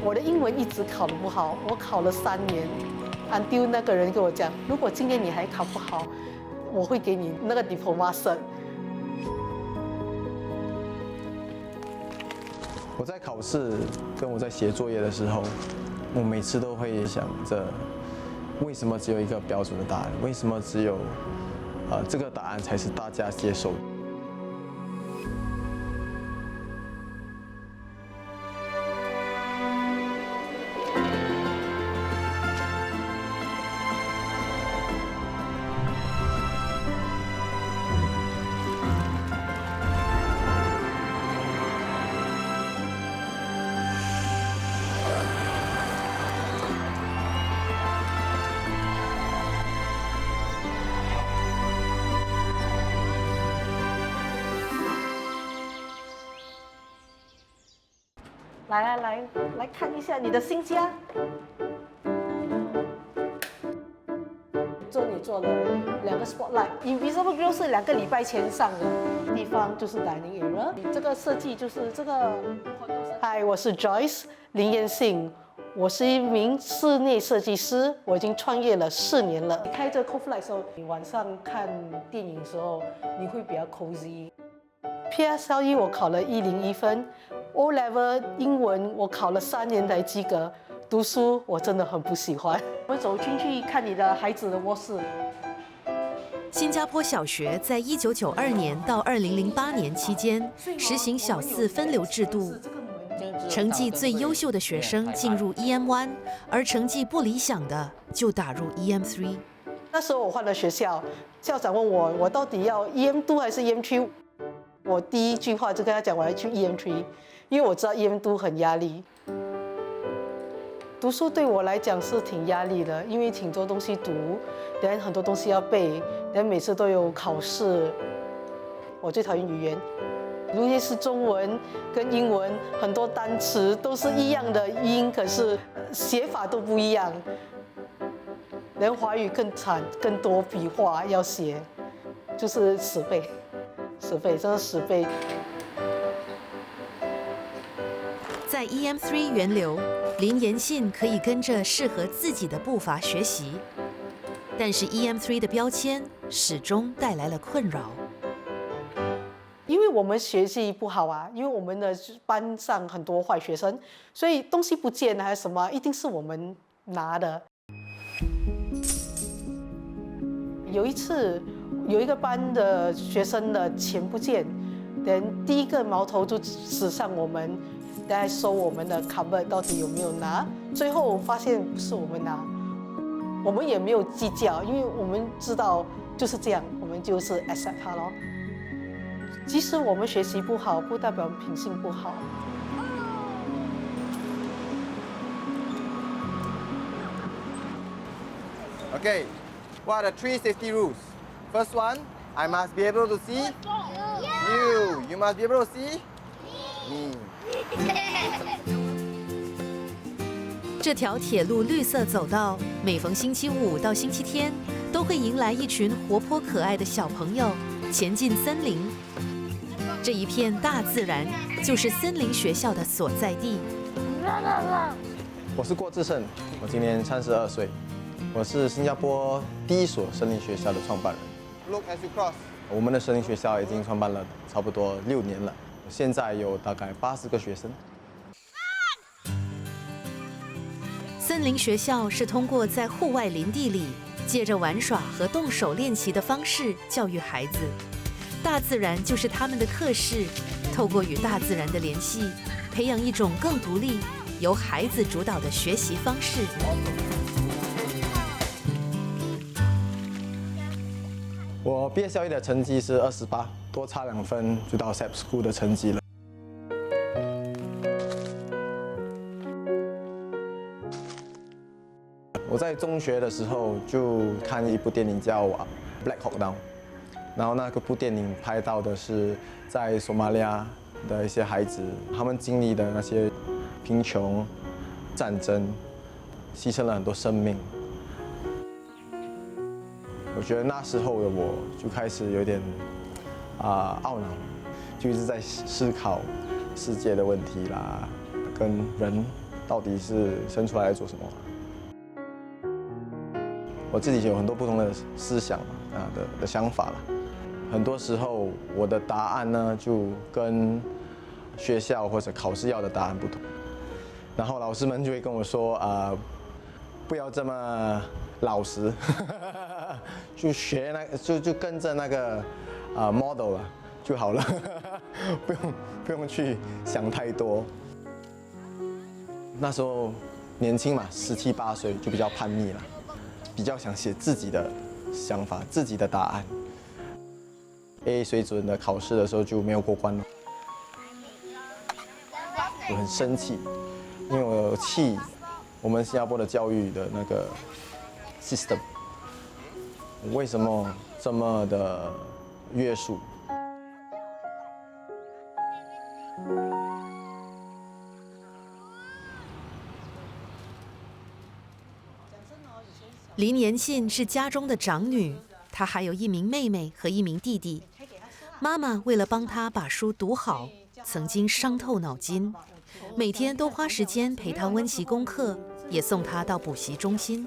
我的英文一直考得不好，我考了3年，until 那个人跟我讲，如果今年你还考不好，我会给你那个 diploma cert。我在考试跟我在写作业的时候，我每次都会想着，为什么只有一个标准的答案？为什么只有这个答案才是大家接受的？来看一下你的新家。这里做了2个 spotlight，Invisible Grill 是2个礼拜前上的，地方就是 dining area。这个设计就是这个。嗨，我是 Joyce 林彦信，我是一名室内设计师，我已经创业了4年了。开这 Coffee Light 的时候，你晚上看电影的时候，你会比较 cozy。PSLE 我考了101分。O Level 英文我考了3年才及格，读书我真的很不喜欢。我们走进去看你的孩子的卧室。新加坡小学在1992年到2008年期间实行小4分流制度，成绩最优秀的学生进入 EM1， 而成绩不理想的就打入 EM3。那时候我换了学校，校长问我到底要 EM2 还是 EM3？ 我第一句话就跟他讲我要去 EM3。因为我知道 EM2 很压力，读书对我来讲是挺压力的，因为挺多东西读，然后很多东西要背，然后每次都有考试。我最讨厌语言，尤其是中文跟英文，很多单词都是一样的音，可是写法都不一样。然后华语更惨，更多笔画要写，就是10倍，真的10倍。在 EM3 源流，林延信可以跟着适合自己的步伐学习，但是 EM3 的标签始终带来了困扰。因为我们学习不好啊，因为我们的班上很多坏学生，所以东西不见了还是什么，一定是我们拿的。有一次，有一个班的学生的钱不见，第一个矛头就指向我们。在收我们的 cupboard 到底有没有拿？最后发现不是我们拿，我们也没有计较，因为我们知道就是这样，我们就是 accept 它咯。即使我们学习不好，不代表品性不好。Okay, what are the 3 safety rules? First one, I must be able to see you. You must be able to see me. 这条铁路绿色走道，每逢星期5到星期天，都会迎来一群活泼可爱的小朋友前进森林。这一片大自然，就是森林学校的所在地。我是郭志胜，我今年32岁，我是新加坡第一所森林学校的创办人。Look as you cross. 我们的森林学校已经创办了差不多6年了，现在有大概80个学生。森林学校是通过在户外林地里，借着玩耍和动手练习的方式教育孩子。大自然就是他们的课室，透过与大自然的联系，培养一种更独立、由孩子主导的学习方式。我毕业校业的成绩是28，多差2分就到 SAP School 的成绩了。我在中学的时候就看一部电影叫《Black Hawk Down》，然后那部电影拍到的是在索马利亚的一些孩子，他们经历的那些贫穷、战争，牺牲了很多生命。我觉得那时候的我就开始有点懊恼，就一直在思考世界的问题啦，跟人到底是生出来做什么。我自己有很多不同的思想的想法了。很多时候我的答案呢，就跟学校或者考试要的答案不同。然后老师们就会跟我说不要这么老实，就学就跟着那个model 了就好了，不用去想太多。那时候年轻嘛，17、18岁就比较叛逆了，比较想写自己的想法、自己的答案。A 水准的考试的时候就没有过关了，我很生气，因为我气我们新加坡的教育的那个 system 为什么这么的约束。林延信是家中的长女，她还有一名妹妹和一名弟弟。妈妈为了帮她把书读好，曾经伤透脑筋，每天都花时间陪她温习功课，也送她到补习中心。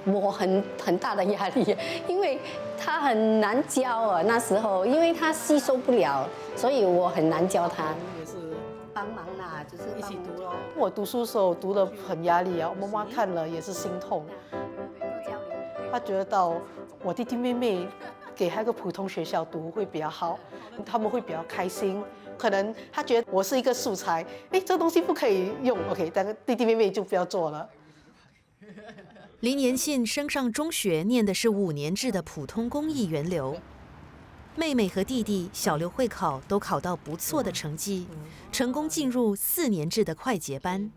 我很大的压力，因为他很难教啊。那时候，因为他吸收不了，所以我很难教他。也是帮忙啦，就是一起读咯。我读书的时候读得很压力啊，我妈妈看了也是心痛。她觉得到我弟弟妹妹给他一个普通学校读会比较好，他们会比较开心。可能他觉得我是一个素材，这东西不可以用 ，OK， 但是弟弟妹妹就不要做了。林延信升上中学念的是5年制的普通公益源流，妹妹和弟弟小六会考都考到不错的成绩，成功进入4年制的快捷班。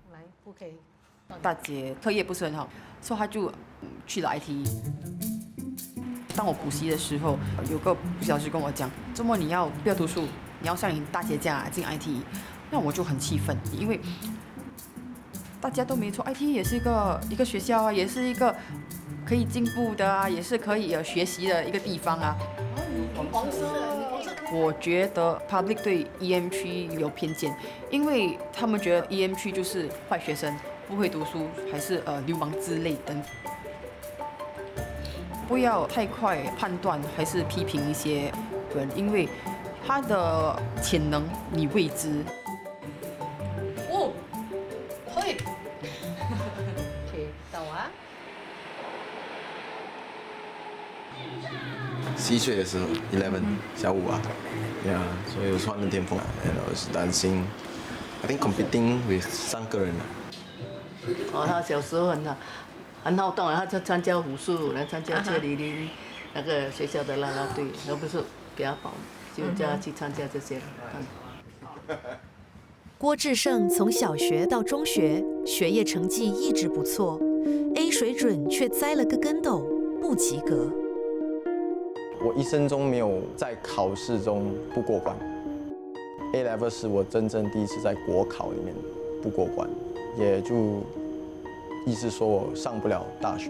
大姐课业不是很好，所以她就去了 IT。当我补习的时候，有个补习老师跟我讲，周末你不要读书，你要像你大姐这样进 IT。那我就很气愤，因为大家都没错 ，IT 也是一个学校啊，也是一个可以进步的啊，也是可以学习的一个地方啊。我觉得 public 对 EM 区有偏见，因为他们觉得 EM 区就是坏学生，不会读书，还是流氓之类的。不要太快判断还是批评一些人，因为他的潜能你未知。哦，可以。到啊。7岁的时候 ，11小5啊，所以有创的巅峰，我是担心 ，I think competing with 3个人他小时候很好动啊，他就参加武术，来参加这里那个学校的啦啦队，而不是给他保，就叫他去参加这些。郭志胜从小学到中学，学业成绩一直不错 ，A 水准却栽了个跟斗，不及格。我一生中没有在考试中不过关 ，A level 是我真正第一次在国考里面不过关，也就意思说我上不了大学。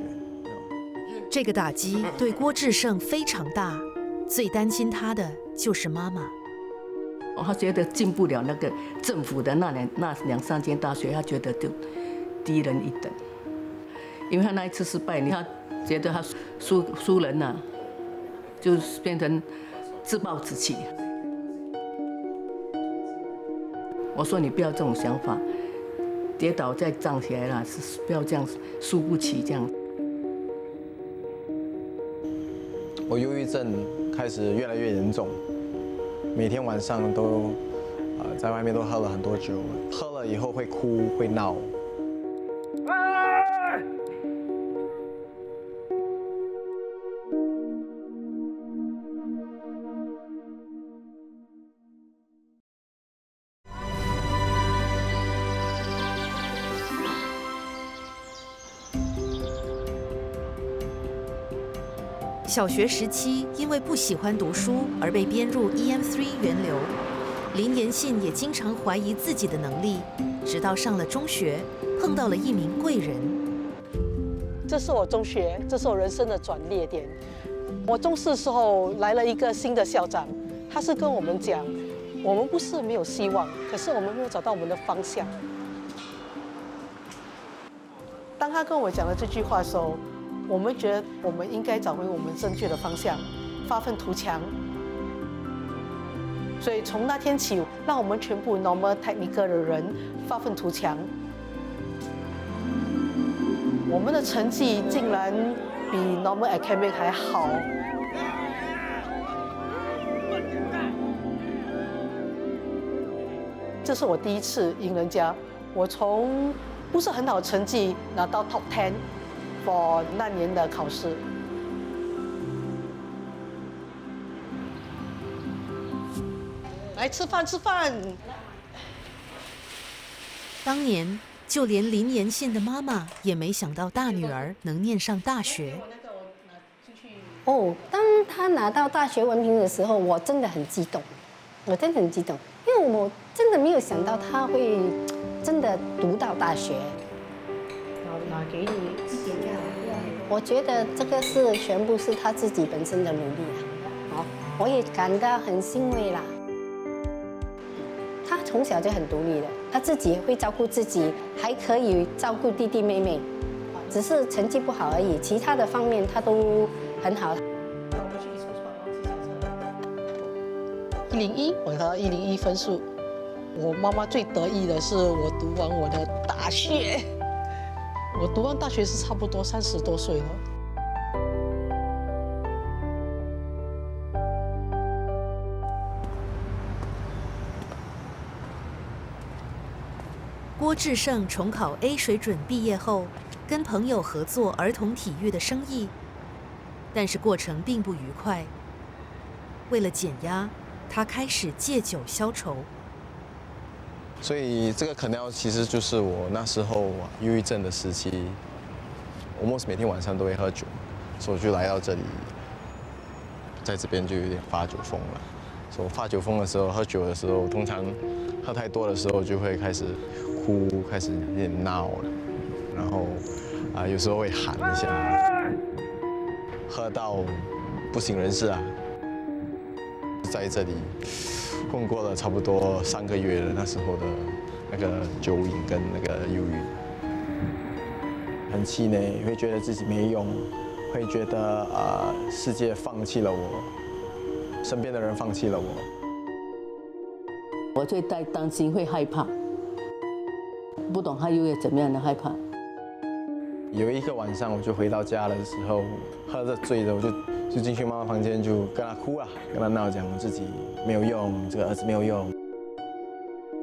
这个打击对郭志胜非常大，最担心他的就是妈妈。他觉得进不了那个政府的那2、3间大学，他觉得就低人一等，因为他那一次失败，他觉得他输人了，就变成自暴自弃。我说你不要这种想法，跌倒再站起来啦，是不要这样输不起这样。我忧郁症开始越来越严重，每天晚上都在外面都喝了很多酒，喝了以后会哭会闹。小学时期因为不喜欢读书而被编入 EM3 源流，林延信也经常怀疑自己的能力，直到上了中学，碰到了一名贵人。这是我中学，这是我人生的转捩点。我中4的时候来了一个新的校长，他是跟我们讲，我们不是没有希望，可是我们没有找到我们的方向。当他跟我讲了这句话的时候，我们觉得我们应该找回我们正确的方向，发愤图强。所以从那天起，让我们全部 Normal Technical 的人发愤图强。我们的成绩竟然比 Normal Academic 还好。这是我第一次赢人家，我从不是很好的成绩拿到 Top 10 for 那年的考试。来吃饭，吃饭。当年，就连林延信的妈妈也没想到大女儿能念上大学。哦，当他拿到大学文凭的时候，我真的很激动，我真的很激动，因为我真的没有想到他会真的读到大学。拿给你一点就好。我觉得这个是全部是他自己本身的努力啊，哦，我也感到很欣慰啦。他从小就很独立的，他自己会照顾自己，还可以照顾弟弟妹妹，只是成绩不好而已，其他的方面他都很好。101，我拿到101分数。我妈妈最得意的是我读完我的大学。我读完大学是差不多30多岁了。郭志胜重考 A 水准毕业后，跟朋友合作儿童体育的生意，但是过程并不愉快。为了减压，他开始戒酒消愁。所以这个canal其实就是我那时候忧郁症的时期，almost每天晚上都会喝酒，所以我就来到这里，在这边就有点发酒疯了。所以发酒疯的时候，喝酒的时候，通常喝太多的时候就会开始哭，开始有点闹了，然后有时候会喊一下，喝到不省人事啊。在这里混过了差不多3个月了，那时候的那个酒瘾跟那个忧郁，很气馁，会觉得自己没用，会觉得世界放弃了我，身边的人放弃了我。我最担心会害怕，不懂他又会怎么样的害怕。有一个晚上，我就回到家的时候，喝着醉的，我就进去妈妈房间，就跟她哭啊，跟她闹，讲我自己没有用，这个儿子没有用。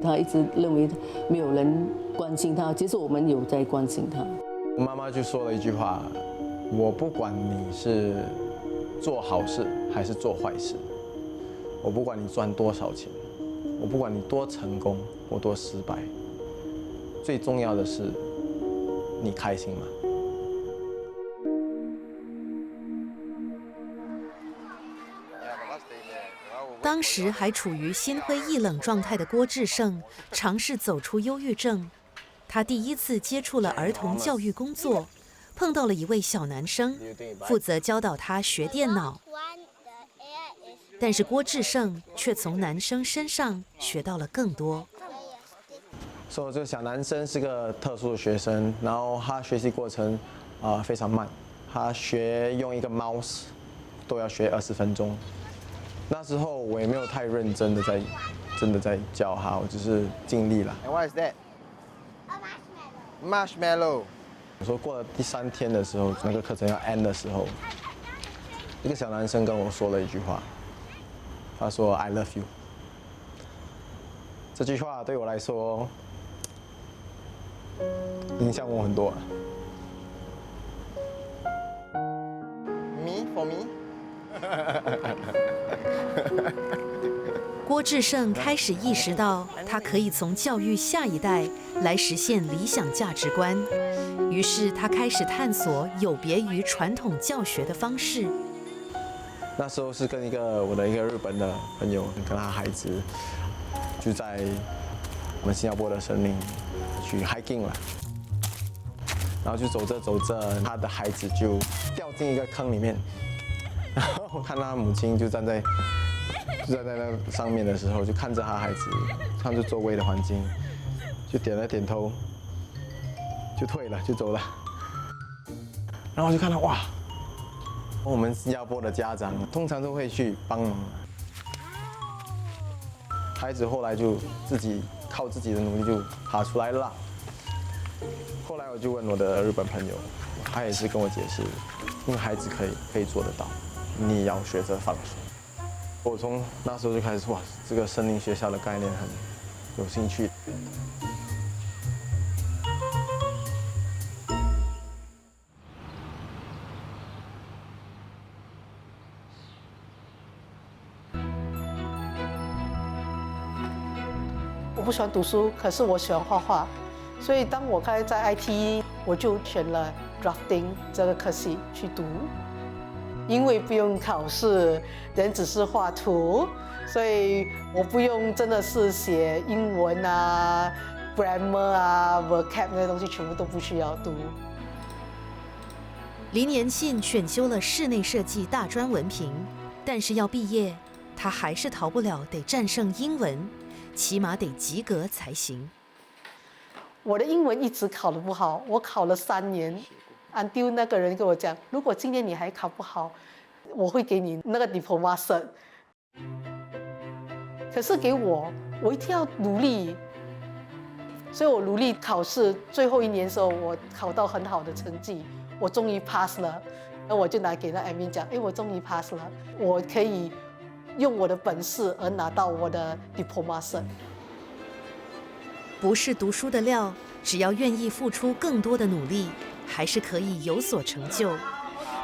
他一直认为没有人关心他，其实我们有在关心他。我妈妈就说了一句话：我不管你是做好事还是做坏事，我不管你赚多少钱，我不管你多成功或多失败，最重要的是你开心吗？当时还处于心灰意冷状态的郭志胜，尝试走出忧郁症。他第一次接触了儿童教育工作，碰到了一位小男生，负责教导他学电脑。但是郭志胜却从男生身上学到了更多。所以这个小男生是个特殊的学生，然后他学习过程非常慢，他学用一个 mouse 都要学20分钟。那时候我也没有太认真的在教他，我只是尽力了。And what is that? Marshmallow. 我说过了第3天的时候，那个课程要 end 的时候，一个小男生跟我说了一句话，他说 "I love you"。这句话对我来说影响我很多。Me for me. 郭志胜开始意识到，他可以从教育下一代来实现理想价值观。于是他开始探索有别于传统教学的方式。那时候是跟我的一个日本的朋友，跟他孩子就在我们新加坡的森林去 hiking 了，然后就走着走着，他的孩子就掉进一个坑里面，然后我看他母亲就站在就站在那上面的时候，就看着他孩子，看着周围的环境，就点了点头，就退了，就走了。然后我就看到哇，我们新加坡的家长通常都会去帮忙，孩子后来就靠自己的努力就爬出来了啦。后来我就问我的日本朋友，他也是跟我解释，因为孩子可以做得到，你要学着放手。我从那时候就开始哇，这个森林学校的概念很有兴趣。我不喜欢读书，可是我喜欢画画，所以当我开在 IT， 我就选了 drafting 这个科系去读。因为不用考试，人只是画图，所以我不用真的是写英文啊、grammar 啊、vocab 那些东西，全部都不需要读。林延信选修了室内设计大专文凭，但是要毕业，他还是逃不了得战胜英文，起码得及格才行。我的英文一直考得不好，我考了3年。until 那个人跟我讲，如果今年你还考不好，我会给你那个 diploma cert。可是给我一定要努力，所以我努力考试。最后1年的时候，我考到很好的成绩，我终于 pass 了。那我就拿给那 admin 讲，我终于 pass 了，我可以用我的本事而拿到我的 diploma cert。不是读书的料，只要愿意付出更多的努力，还是可以有所成就。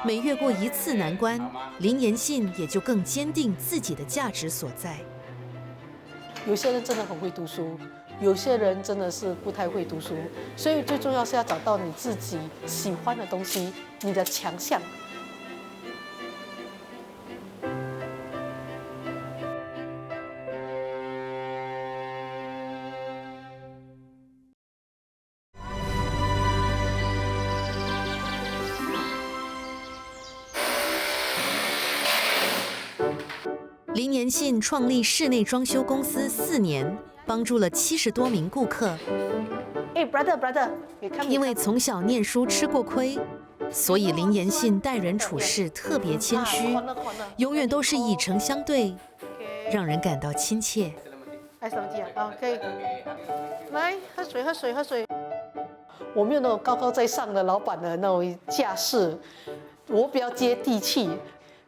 每越过一次难关，林延信也就更坚定自己的价值所在。有些人真的很会读书，有些人真的是不太会读书，所以最重要是要找到你自己喜欢的东西，你的强项。林延信创立室内装修公司4年，帮助了70多名顾客。brother， 因为从小念书吃过亏，所以林延信待人处事特别谦虚，永远都是以诚相对，让人感到亲切。爱手机啊，可以。来，喝水。我没有那种高高在上的老板的那种架势，我比较接地气。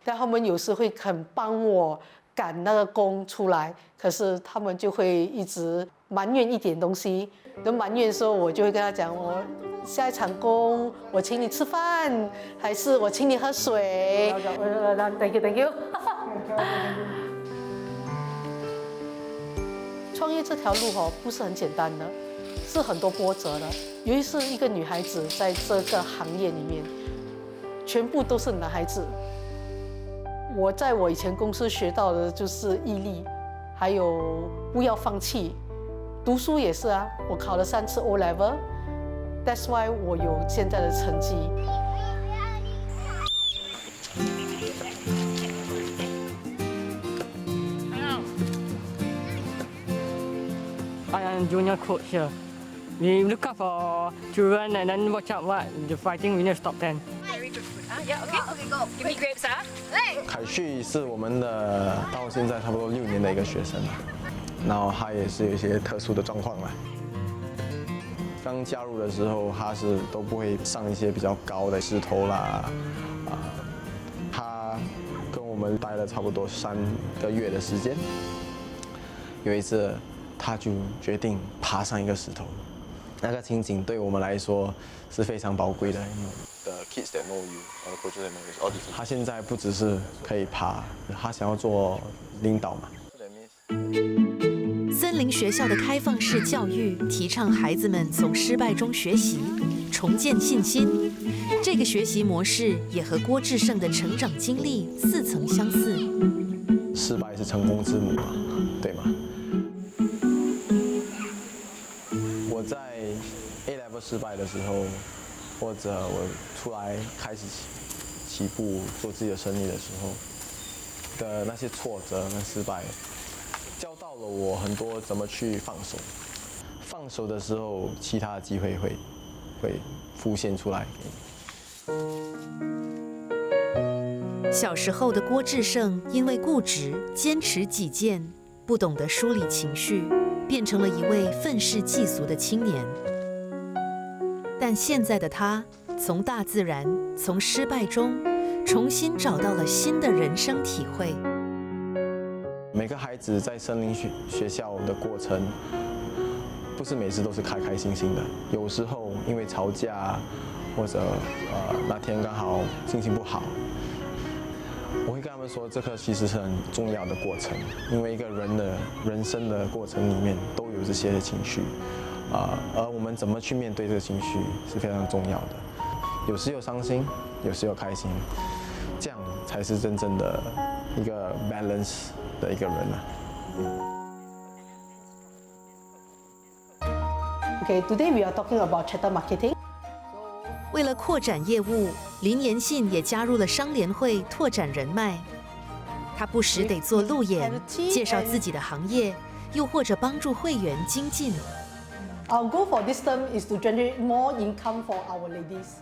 但他们有时会肯帮我赶那个工出来，可是他们就会一直埋怨一点东西。等埋怨的时候，我就会跟他讲，我下一场工，我请你吃饭，还是我请你喝水。Thank you。创业这条路不是很简单的，是很多波折的。尤其是一个女孩子在这个行业里面，全部都是男孩子。我在我以前公司学到的就是毅力，还有不要放弃。读书也是啊，我考了3次 O level，that's why 我有现在的成绩。I am junior coach here. We look out for children and then watch out what the fighting winners top 10. Yeah, okay, go. Give me grapes, huh? 凯旭是我们的到现在差不多6年的一个学生，然后他也是有一些特殊的状况啦。刚加入的时候，他是都不会上一些比较高的石头啦，他跟我们待了差不多3个月的时间。有一次，他就决定爬上一个石头，那个情景对我们来说是非常宝贵的。The kids that know you, or the coaches that know you, all these. 他现在不只是可以爬，他想要做领导嘛。森林学校的开放式教育提倡孩子们从失败中学习，重建信心。这个学习模式也和郭志胜的成长经历似曾相似。失败是成功之母嘛，对吗？我在 A level 失败的时候，或者我出来开始起步做自己的生意的时候，的那些挫折跟失败，教到了我很多怎么去放手。放手的时候，其他的机会会浮现出来给你。小时候的郭志胜因为固执、坚持己见，不懂得梳理情绪，变成了一位愤世嫉俗的青年。但现在的他，从大自然、从失败中，重新找到了新的人生体会。每个孩子在森林学校的过程，不是每次都是开开心心的，有时候因为吵架，或者那天刚好心情不好，我会跟他们说，这个其实是很重要的过程，因为一个人的人生的过程里面都有这些情绪，而我们怎么去面对这个情绪是非常重要的。有时有伤心，有时有开心，这样才是真正的一个 balance 的一个人啊。Okay, today we are talking about chattel marketing. 为了扩展业务，林延信也加入了商联会，拓展人脉。他不时得做路演，介绍自己的行业，又或者帮助会员精进。Our goal for this term is to generate more income for our ladies.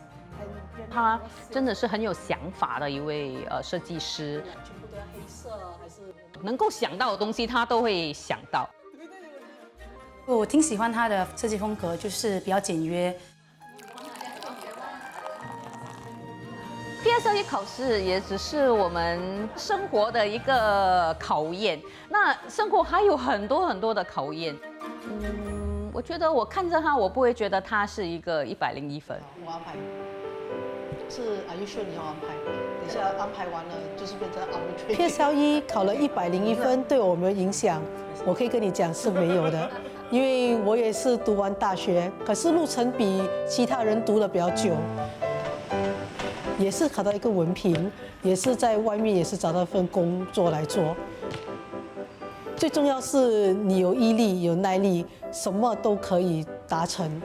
他真的是很有想法的一位设计师，全部都要黑色还是能够想到的东西他都会想到。我挺喜欢他的设计风格，就是比较简约。PSLE 考试也只是我们生活的一个考验，那生活还有很多很多的考验。我觉得我看着他，我不会觉得他是一个101分。我安排，是Are you sure你要安排？等一下安排完了就是变成 arbitrary。PSLE 考了101分，对我有没有影响？我可以跟你讲是没有的，因为我也是读完大学，可是路程比其他人读的比较久，也是考到一个文凭，也是在外面也是找到一份工作来做。最重要是你有毅力、有耐力，什么都可以达成。